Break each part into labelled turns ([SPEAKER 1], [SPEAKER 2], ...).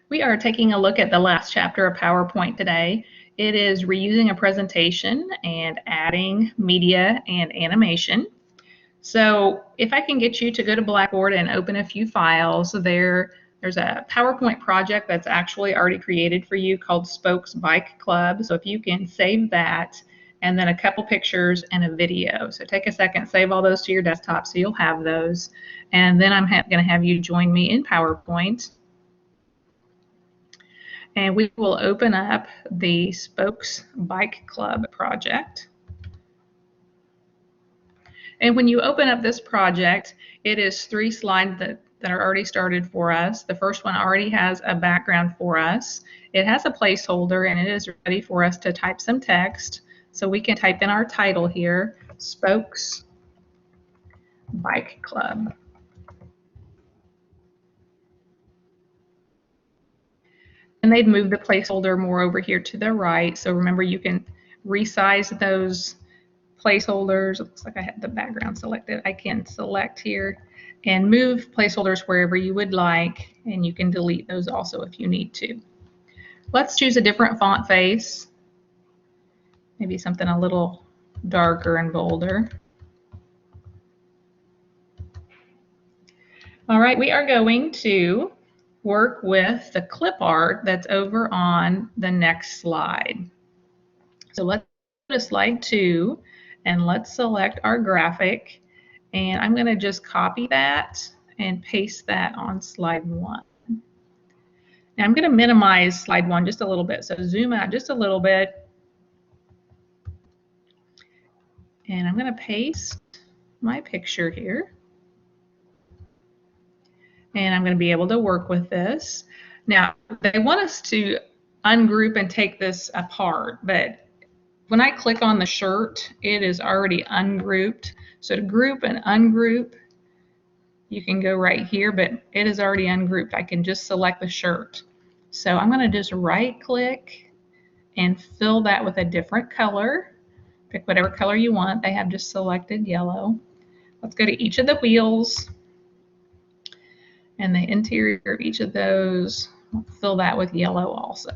[SPEAKER 1] We are taking a look at the last chapter of PowerPoint today. It is reusing a presentation and adding media and animation. So if I can get you to go to Blackboard and open a few files, there's a PowerPoint project that's actually already created for you called Spokes Bike Club. So if you can save that, and then a couple pictures and a video. So take a second, save all those to your desktop so you'll have those. And then I'm going to have you join me in PowerPoint. And we will open up the Spokes Bike Club project. And when you open up this project, it is 3 slides that are already started for us. The first one already has a background for us. It has a placeholder and it is ready for us to type some text. So we can type in our title here, Spokes Bike Club. And they've moved the placeholder more over here to the right. So remember, you can resize those placeholders. It looks like I have the background selected. I can select here and move placeholders wherever you would like, and you can delete those also if you need to. Let's choose a different font face, maybe something a little darker and bolder. All right, we are going to work with the clip art that's over on the next slide. So let's go to slide 2 and let's select our graphic, and I'm going to just copy that and paste that on slide 1. Now I'm going to minimize slide 1 just a little bit, so zoom out just a little bit, and I'm going to paste my picture here. And I'm going to be able to work with this. Now, they want us to ungroup and take this apart, but when I click on the shirt, it is already ungrouped. So to group and ungroup, you can go right here, but it is already ungrouped. I can just select the shirt. So I'm going to just right click and fill that with a different color. Pick whatever color you want. They have just selected yellow. Let's go to each of the wheels. And the interior of each of those, I'll fill that with yellow also.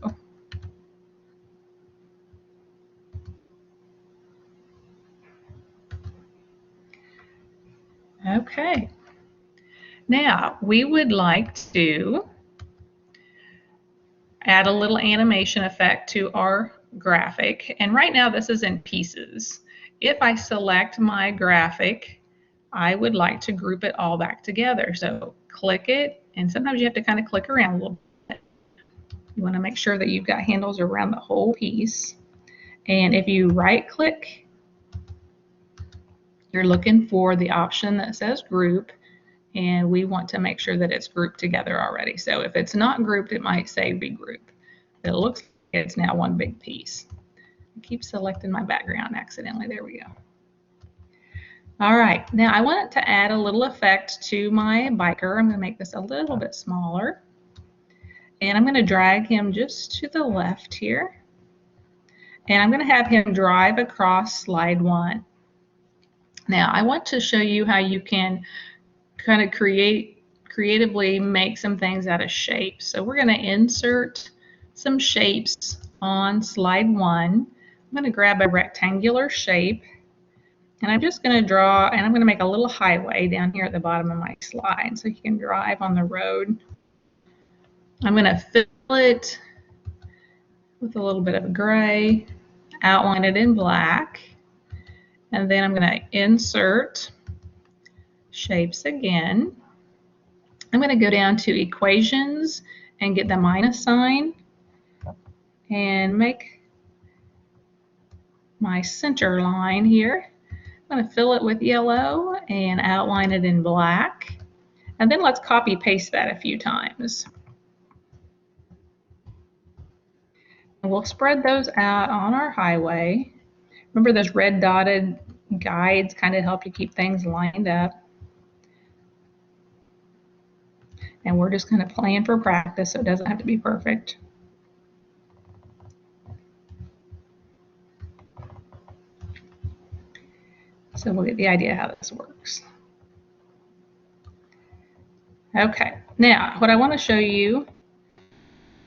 [SPEAKER 1] Okay. Now, we would like to add a little animation effect to our graphic. And right now, this is in pieces. If I select my graphic, I would like to group it all back together. So click it, and sometimes you have to kind of click around a little bit. You want to make sure that you've got handles around the whole piece. And if you right click, you're looking for the option that says group, and we want to make sure that it's grouped together already. So if it's not grouped, it might say regroup. But it looks like it's now one big piece. I keep selecting my background accidentally. There we go. All right, now I want to add a little effect to my biker. I'm going to make this a little bit smaller. And I'm going to drag him just to the left here. And I'm going to have him drive across slide 1. Now I want to show you how you can kind of creatively make some things out of shapes. So we're going to insert some shapes on slide 1. I'm going to grab a rectangular shape. And I'm just going to draw, and I'm going to make a little highway down here at the bottom of my slide so you can drive on the road. I'm going to fill it with a little bit of gray, outline it in black, and then I'm going to insert shapes again. I'm going to go down to equations and get the minus sign and make my center line here. I'm going to fill it with yellow and outline it in black. And then let's copy paste that a few times. And we'll spread those out on our highway. Remember, those red dotted guides kind of help you keep things lined up. And we're just kind of playing for practice, so it doesn't have to be perfect. So we'll get the idea how this works. Okay, now what I want to show you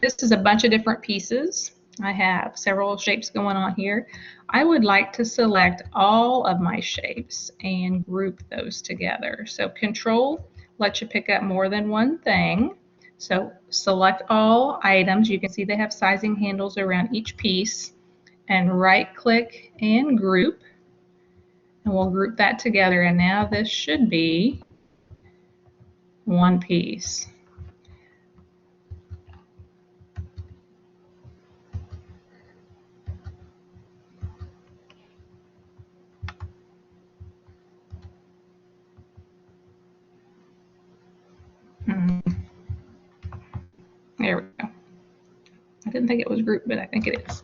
[SPEAKER 1] this is a bunch of different pieces. I have several shapes going on here. I would like to select all of my shapes and group those together. So Control lets you pick up more than one thing. So select all items. You can see they have sizing handles around each piece, and right click and group. And we'll group that together. And now this should be one piece. There we go. I didn't think it was grouped, but I think it is.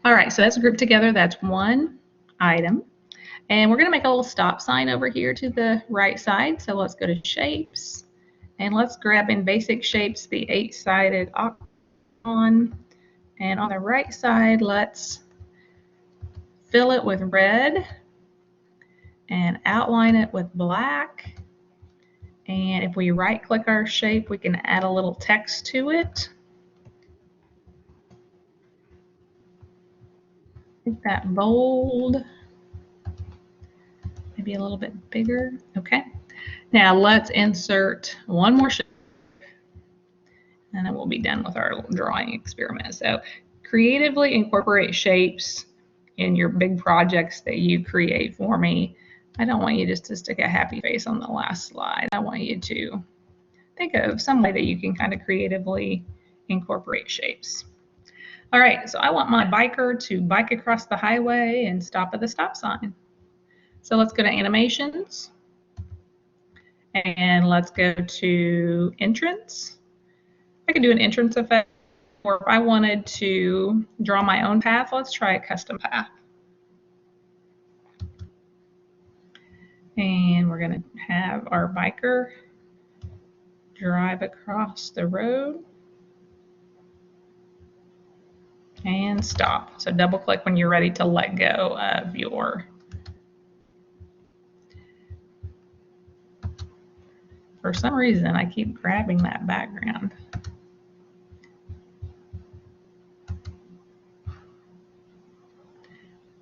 [SPEAKER 1] All right, so that's grouped together. That's one item. And we're going to make a little stop sign over here to the right side. So let's go to Shapes. And let's grab in Basic Shapes the 8-sided octagon. And on the right side, let's fill it with red and outline it with black. And if we right-click our shape, we can add a little text to it. Make that bold. Maybe a little bit bigger. Okay. Now let's insert one more shape, and then we'll be done with our little drawing experiment. So creatively incorporate shapes in your big projects that you create for me. I don't want you just to stick a happy face on the last slide. I want you to think of some way that you can kind of creatively incorporate shapes. All right, so I want my biker to bike across the highway and stop at the stop sign. So let's go to Animations, and let's go to Entrance. I could do an entrance effect, or if I wanted to draw my own path, let's try a custom path. And we're going to have our biker drive across the road and stop. So double click when you're ready to let go of your. For some reason, I keep grabbing that background.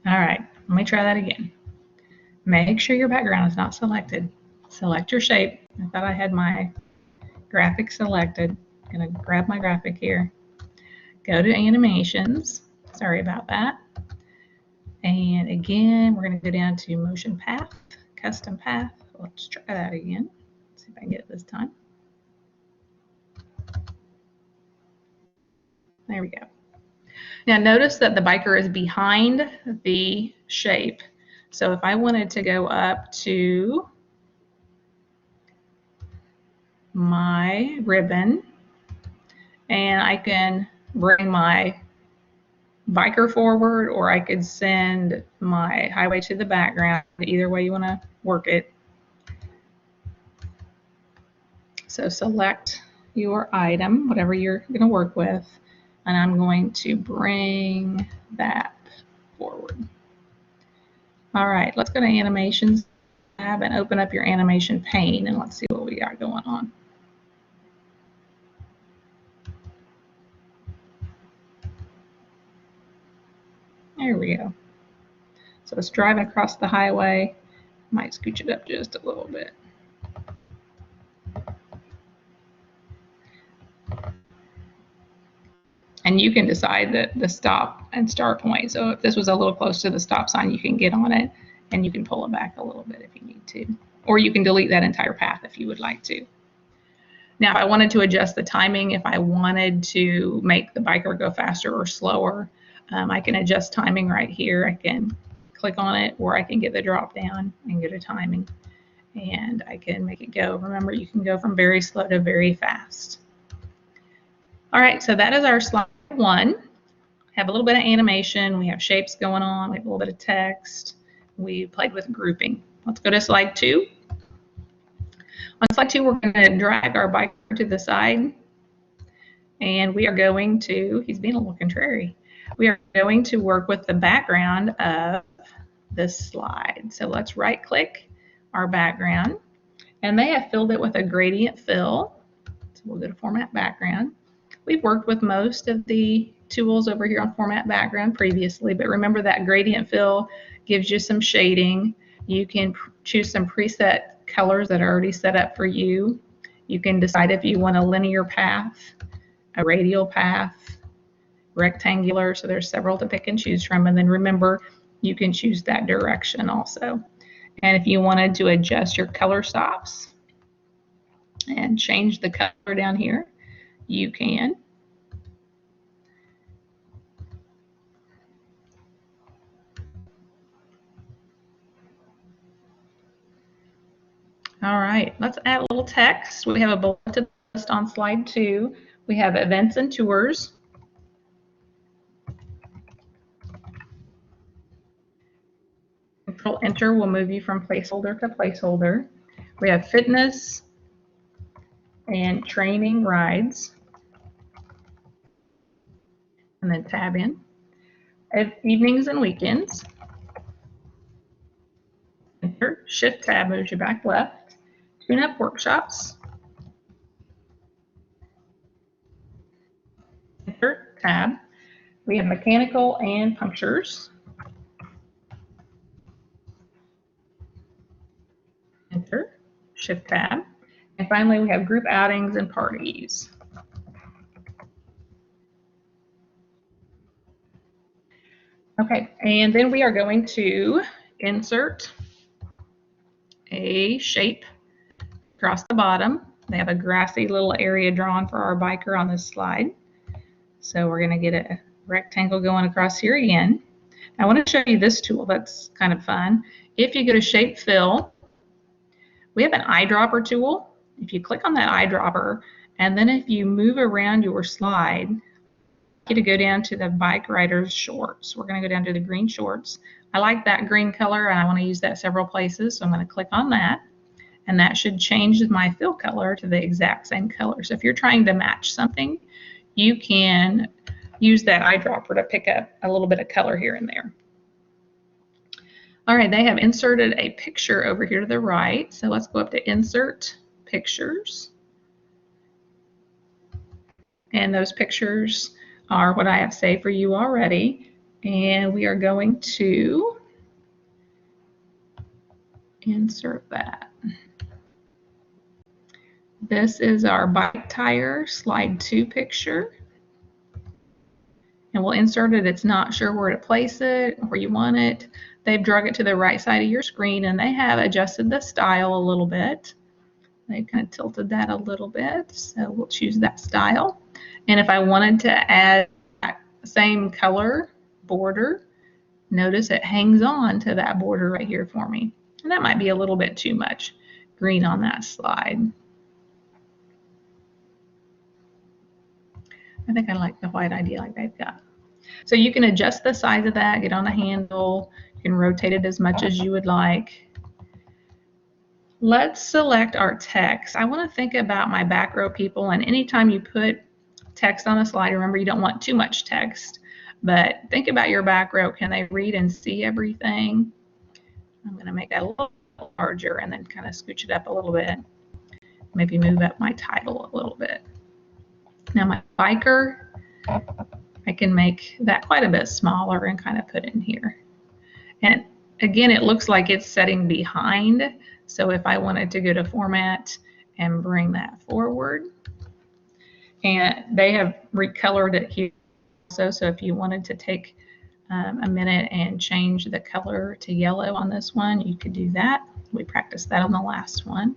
[SPEAKER 1] All right, let me try that again. Make sure your background is not selected. Select your shape. I thought I had my graphic selected. I'm going to grab my graphic here. Go to Animations. Sorry about that. And again, we're going to go down to Motion Path, Custom Path. Let's try that again. See if I can get it this time. There we go. Now notice that the biker is behind the shape. So if I wanted to go up to my ribbon, and I can bring my biker forward, or I could send my highway to the background. Either way you want to work it. So select your item, whatever you're going to work with, and I'm going to bring that forward. All right, let's go to Animations tab and open up your animation pane, and let's see what we got going on. There we go. So it's driving across the highway. Might scooch it up just a little bit. And you can decide the stop and start point. So if this was a little close to the stop sign, you can get on it and you can pull it back a little bit if you need to. Or you can delete that entire path if you would like to. Now, if I wanted to adjust the timing, if I wanted to make the biker go faster or slower, I can adjust timing right here. I can click on it, or I can get the drop down and go to timing, and I can make it go. Remember, you can go from very slow to very fast. All right, so that is our slide one. Have a little bit of animation. We have shapes going on. We have a little bit of text. We played with grouping. Let's go to slide two. On slide two, we're going to drag our biker to the side, and we are going to, he's being a little contrary, we are going to work with the background of this slide. So let's right click our background, and they have filled it with a gradient fill. So we'll go to Format Background. We've worked with most of the tools over here on Format Background previously, but remember that gradient fill gives you some shading. You can choose some preset colors that are already set up for you. You can decide if you want a linear path, a radial path, rectangular, so there's several to pick and choose from. And then remember, you can choose that direction also. And if you wanted to adjust your color stops and change the color down here, you can. All right, let's add a little text. We have a bulleted list on slide 2. We have events and tours. Control Enter will move you from placeholder to placeholder. We have fitness and training rides. And then tab in. Evenings and weekends. Enter. Shift tab moves you back left. Tune-up workshops. Enter. Tab. We have mechanical and punctures. Enter. Shift tab. And finally, we have group outings and parties. Okay, and then we are going to insert a shape across the bottom. They have a grassy little area drawn for our biker on this slide. So we're going to get a rectangle going across here again. I want to show you this tool that's kind of fun. If you go to Shape Fill, we have an eyedropper tool. If you click on that eyedropper, and then if you move around your slide, you to go down to the bike rider's shorts. We're going to go down to the green shorts. I like that green color and I want to use that several places, so I'm going to click on that, and that should change my fill color to the exact same color. So if you're trying to match something, you can use that eyedropper to pick up a little bit of color here and there. All right, they have inserted a picture over here to the right. So let's go up to Insert Pictures. And those pictures are what I have saved for you already. And we are going to insert that. This is our bike tire slide 2 picture. And we'll insert it. It's not sure where to place it, where you want it. They've drug it to the right side of your screen, and they have adjusted the style a little bit. They've kind of tilted that a little bit, so we'll choose that style. And if I wanted to add that same color border, notice it hangs on to that border right here for me. And that might be a little bit too much green on that slide. I think I like the white idea like they've got. So you can adjust the size of that, get on the handle, you can rotate it as much as you would like. Let's select our text. I want to think about my back row people, and anytime you put text on a slide, remember you don't want too much text, but think about your back row. Can they read and see everything? I'm going to make that a little larger and then kind of scooch it up a little bit. Maybe move up my title a little bit. Now my biker, I can make that quite a bit smaller and kind of put in here. And again, it looks like it's setting behind. So if I wanted to go to Format and bring that forward, and they have recolored it here also. So if you wanted to take a minute and change the color to yellow on this one, you could do that. We practiced that on the last one.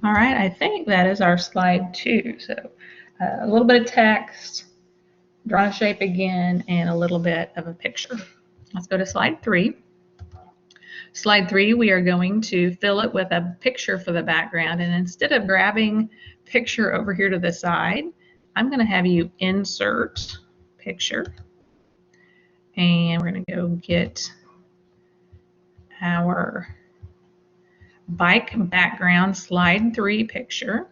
[SPEAKER 1] All right, I think that is our slide 2. So a little bit of text, draw a shape again, and a little bit of a picture. Let's go to slide 3. Slide 3, we are going to fill it with a picture for the background. And instead of grabbing picture over here to the side, I'm going to have you insert picture. And we're going to go get our bike background slide 3 picture.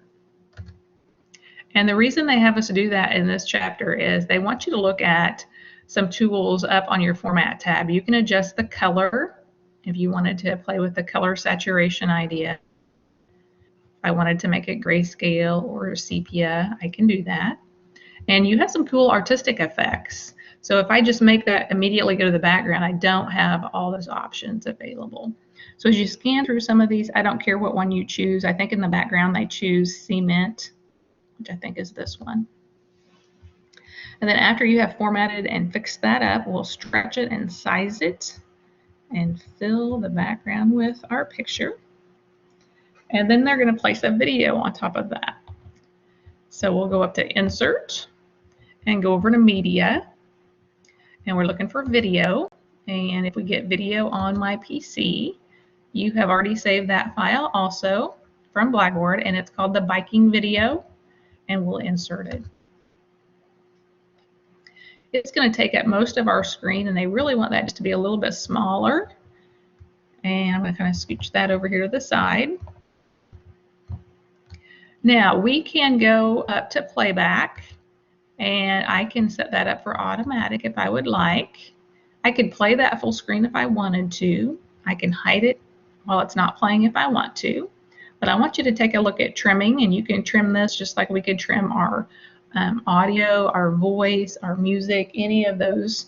[SPEAKER 1] And the reason they have us do that in this chapter is they want you to look at some tools up on your Format tab. You can adjust the color If you wanted to play with the color saturation idea, if I wanted to make it grayscale or sepia, I can do that. And you have some cool artistic effects. So if I just make that immediately go to the background, I don't have all those options available. So as you scan through some of these, I don't care what one you choose. I think in the background they choose cement, which I think is this one. And then after you have formatted and fixed that up, we'll stretch it and size it and fill the background with our picture. And then they're going to place a video on top of that. So we'll go up to Insert and go over to Media. And we're looking for video. And if we get video on my PC, you have already saved that file also from Blackboard, and it's called the biking video, and we'll insert it. It's going to take up most of our screen, and they really want that just to be a little bit smaller. And I'm going to kind of scooch that over here to the side. Now we can go up to playback, and I can set that up for automatic if I would like. I could play that full screen if I wanted to. I can hide it while it's not playing if I want to. But I want you to take a look at trimming, and you can trim this just like we could trim our audio, our voice, our music, any of those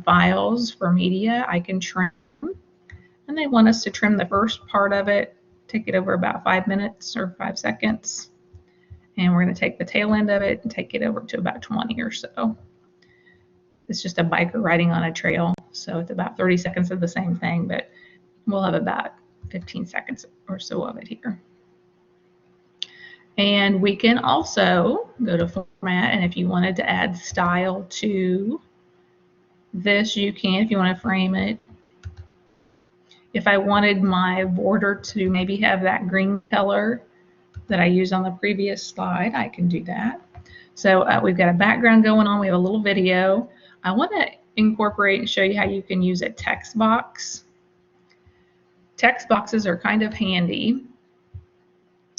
[SPEAKER 1] files for media, I can trim. And they want us to trim the first part of it, take it over about 5 minutes or 5 seconds. And we're going to take the tail end of it and take it over to about 20 or so. It's just a biker riding on a trail, so it's about 30 seconds of the same thing, but we'll have about 15 seconds or so of it here. And we can also go to Format, and if you wanted to add style to this, you can if you want to frame it. If I wanted my border to maybe have that green color that I used on the previous slide, I can do that. So we've got a background going on. We have a little video. I want to incorporate and show you how you can use a text box. Text boxes are kind of handy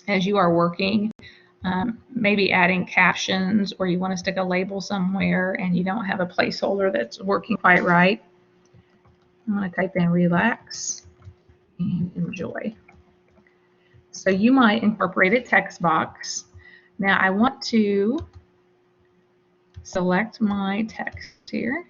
[SPEAKER 1] as you are working, maybe adding captions, or you want to stick a label somewhere and you don't have a placeholder that's working quite right. I'm going to type in relax and enjoy. So you might incorporate a text box. Now I want to select my text here,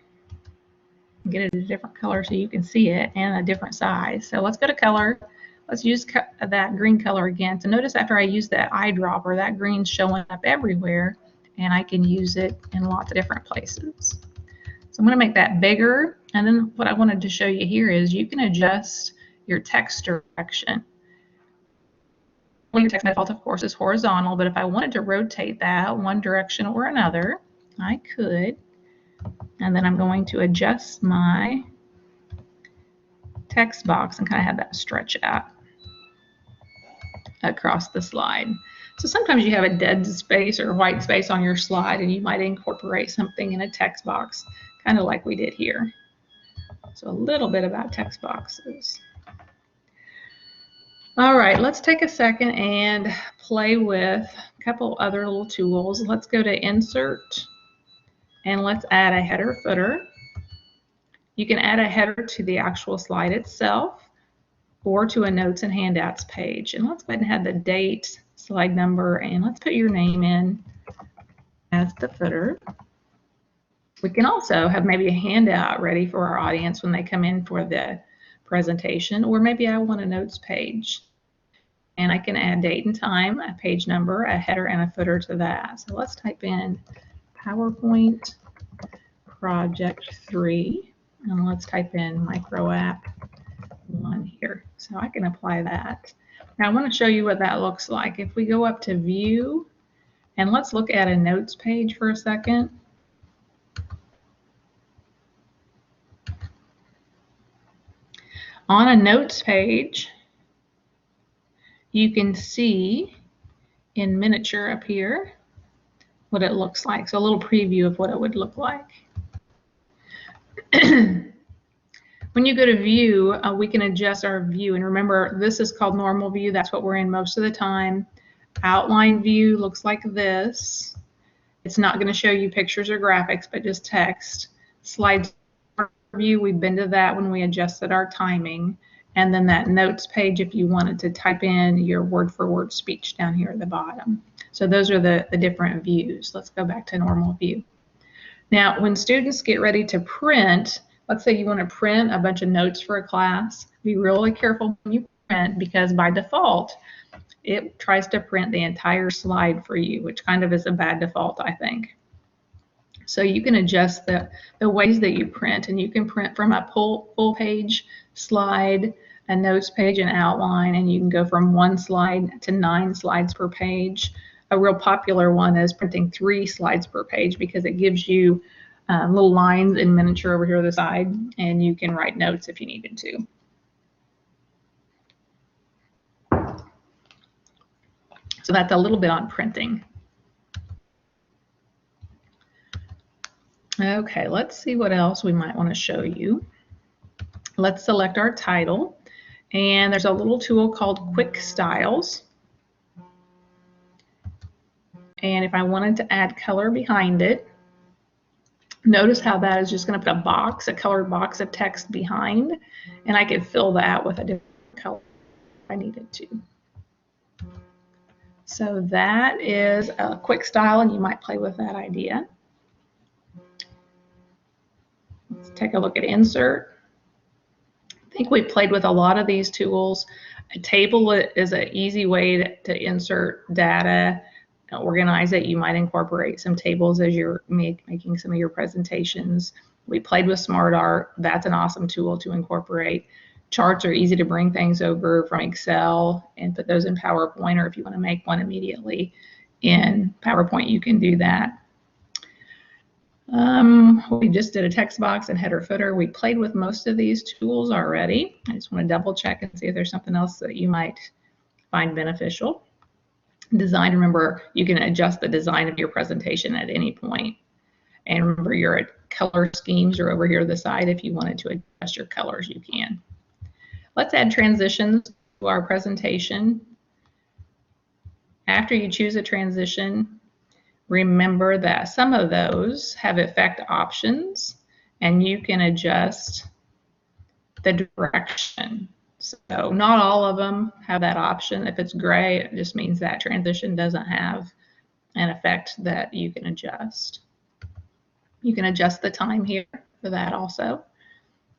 [SPEAKER 1] get it a different color so you can see it, and a different size. So let's go to color. Let's use that green color again. So notice after I use that eyedropper, that green's showing up everywhere, and I can use it in lots of different places. So I'm going to make that bigger, and then what I wanted to show you here is you can adjust your text direction. Your text by default, of course, is horizontal, but if I wanted to rotate that one direction or another, I could. And then I'm going to adjust my text box and kind of have that stretch out across the slide. So sometimes you have a dead space or white space on your slide, and you might incorporate something in a text box, kind of like we did here. So a little bit about text boxes. All right, let's take a second and play with a couple other little tools. Let's go to Insert, and let's add a header footer. You can add a header to the actual slide itself or to a notes and handouts page. And let's go ahead and have the date, slide number, and let's put your name in as the footer. We can also have maybe a handout ready for our audience when they come in for the presentation, or maybe I want a notes page. And I can add date and time, a page number, a header, and a footer to that. So let's type in PowerPoint Project 3, and let's type in Micro App 1 here. So I can apply that. Now I want to show you what that looks like. If we go up to View, and let's look at a notes page for a second. On a notes page, you can see in miniature up here what it looks like. So a little preview of what it would look like. When you go to view, we can adjust our view. And remember, this is called normal view. That's what we're in most of the time. Outline view looks like this. It's not going to show you pictures or graphics, but just text. Slide view, we've been to that when we adjusted our timing. And then that notes page if you wanted to type in your word-for-word speech down here at the bottom. So those are the different views. Let's go back to normal view. Now, when students get ready to print, let's say you want to print a bunch of notes for a class, be really careful when you print, because by default, it tries to print the entire slide for you, which kind of is a bad default, I think. So you can adjust the ways that you print, and you can print from a full page slide, a notes page, an outline, and you can go from 1 slide to 9 slides per page. A real popular one is printing 3 slides per page because it gives you little lines in miniature over here on the side, and you can write notes if you needed to. So that's a little bit on printing. Okay, let's see what else we might want to show you. Let's select our title, and there's a little tool called Quick Styles. And if I wanted to add color behind it, notice how that is just going to put a box, a colored box of text behind, and I could fill that with a different color if I needed to. So that is a quick style, and you might play with that idea. Let's take a look at insert. I think we played with a lot of these tools. A table is an easy way to insert data, organize it. You might incorporate some tables as you're making some of your presentations. We played with SmartArt. That's an awesome tool to incorporate. Charts are easy to bring things over from Excel and put those in PowerPoint, or if you want to make one immediately in PowerPoint, you can do that. We just did a text box and header footer. We played with most of these tools already. I just want to double check and see if there's something else that you might find beneficial. Design, remember, you can adjust the design of your presentation at any point. And remember, your color schemes are over here to the side. If you wanted to adjust your colors, you can. Let's add transitions to our presentation. After you choose a transition, remember that some of those have effect options, and you can adjust the direction. So not all of them have that option. If it's gray, it just means that transition doesn't have an effect that you can adjust. You can adjust the time here for that also.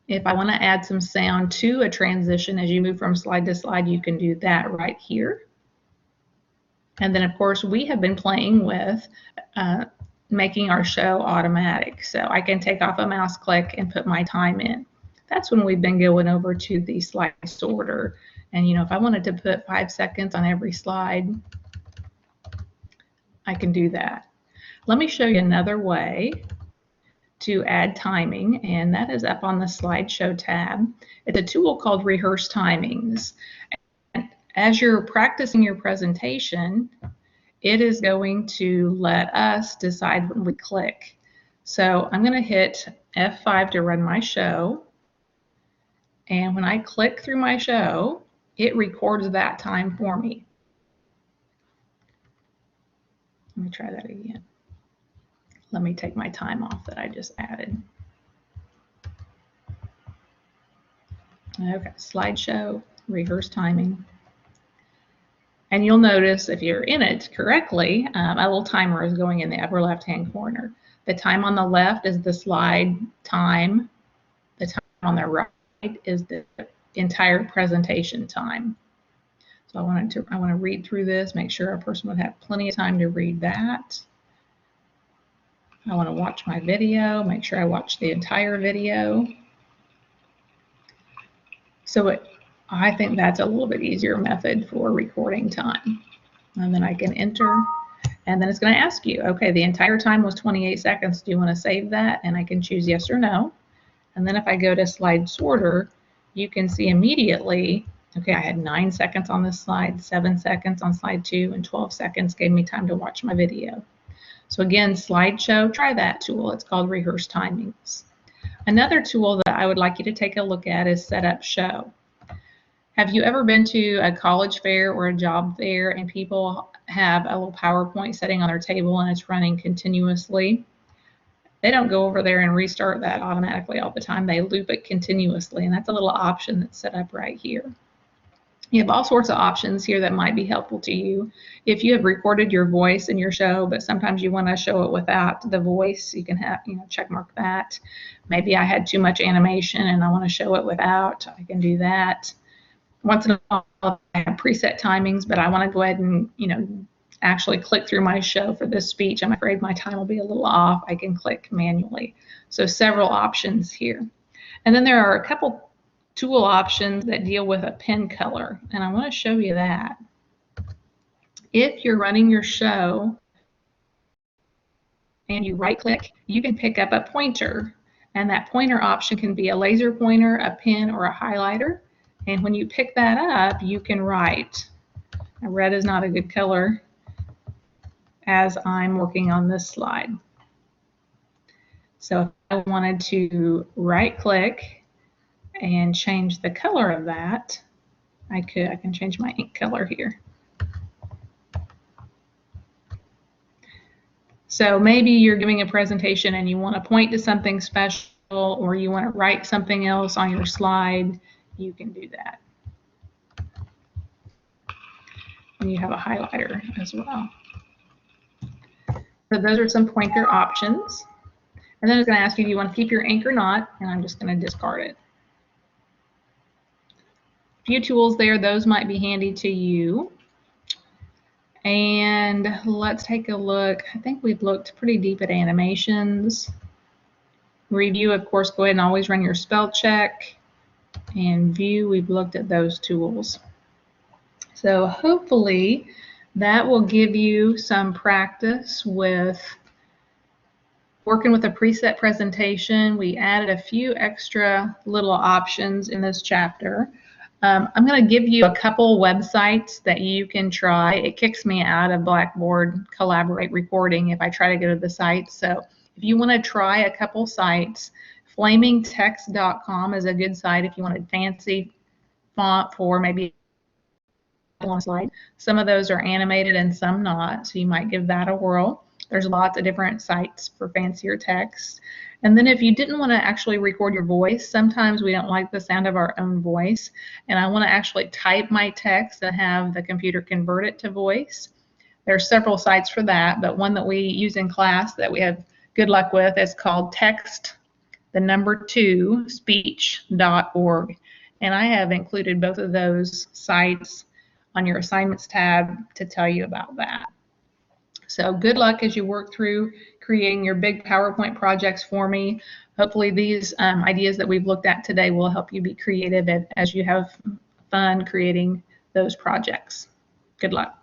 [SPEAKER 1] If I want to add some sound to a transition as you move from slide to slide, you can do that right here. And then, of course, we have been playing with making our show automatic. So I can take off a mouse click and put my time in. That's when we've been going over to the slide sorter. And, you know, if I wanted to put 5 seconds on every slide, I can do that. Let me show you another way to add timing, and that is up on the slideshow tab. It's a tool called Rehearse Timings. And as you're practicing your presentation, it is going to let us decide when we click. So I'm going to hit F5 to run my show. And when I click through my show, it records that time for me. Let me try that again. Let me take my time off that I just added. Okay, slideshow, rehearse timing. And you'll notice if you're in it correctly, a little timer is going in the upper left-hand corner. The time on the left is the slide time. The time on the right is the entire presentation time. So I want to read through this, make sure a person would have plenty of time to read that. I want to watch my video, make sure I watch the entire video. So I think that's a little bit easier method for recording time. And then I can enter, and then it's going to ask you, okay, the entire time was 28 seconds. Do you want to save that? And I can choose yes or no. And then if I go to slide sorter, you can see immediately, okay, I had 9 seconds on this slide, 7 seconds on slide 2, and 12 seconds gave me time to watch my video. So again, slideshow, try that tool. It's called Rehearse Timings. Another tool that I would like you to take a look at is Setup Show. Have you ever been to a college fair or a job fair and people have a little PowerPoint sitting on their table and it's running continuously? they don't go over there and restart that automatically all the time. They loop it continuously, and that's a little option that's set up right here. You have all sorts of options here that might be helpful to you. If you have recorded your voice in your show, but sometimes you want to show it without the voice, you can have, check mark that. Maybe I had too much animation and I want to show it without, I can do that. Once in a while, I have preset timings, but I want to go ahead and, actually click through my show for this speech. I'm afraid my time will be a little off. I can click manually. So several options here. And then there are a couple tool options that deal with a pen color, and I want to show you that. If you're running your show and you right click, you can pick up a pointer, and that pointer option can be a laser pointer, a pen, or a highlighter. And when you pick that up, you can write. Now, red is not a good color as I'm working on this slide. So if I wanted to right click and change the color of that, I can change my ink color here. So maybe you're giving a presentation and you want to point to something special, or you want to write something else on your slide, you can do that. And you have a highlighter as well. So those are some pointer options. And then it's going to ask you, do you want to keep your ink or not? And I'm just going to discard it. A few tools there, those might be handy to you. And let's take a look. I think we've looked pretty deep at animations. Review, of course, go ahead and always run your spell check. And view, we've looked at those tools. So hopefully that will give you some practice with working with a preset presentation. We added a few extra little options in this chapter. I'm going to give you a couple websites that you can try. It kicks me out of Blackboard Collaborate Recording if I try to go to the site. So if you want to try a couple sites, flamingtext.com is a good site if you want a fancy font for maybe one slide. Some of those are animated and some not, so you might give that a whirl. There's lots of different sites for fancier text. And then if you didn't want to actually record your voice, sometimes we don't like the sound of our own voice, and I want to actually type my text and have the computer convert it to voice. There are several sites for that, but one that we use in class that we have good luck with is called text2speech.org. And I have included both of those sites on your assignments tab to tell you about that. So good luck as you work through creating your big PowerPoint projects for me. Hopefully these ideas that we've looked at today will help you be creative as you have fun creating those projects. Good luck.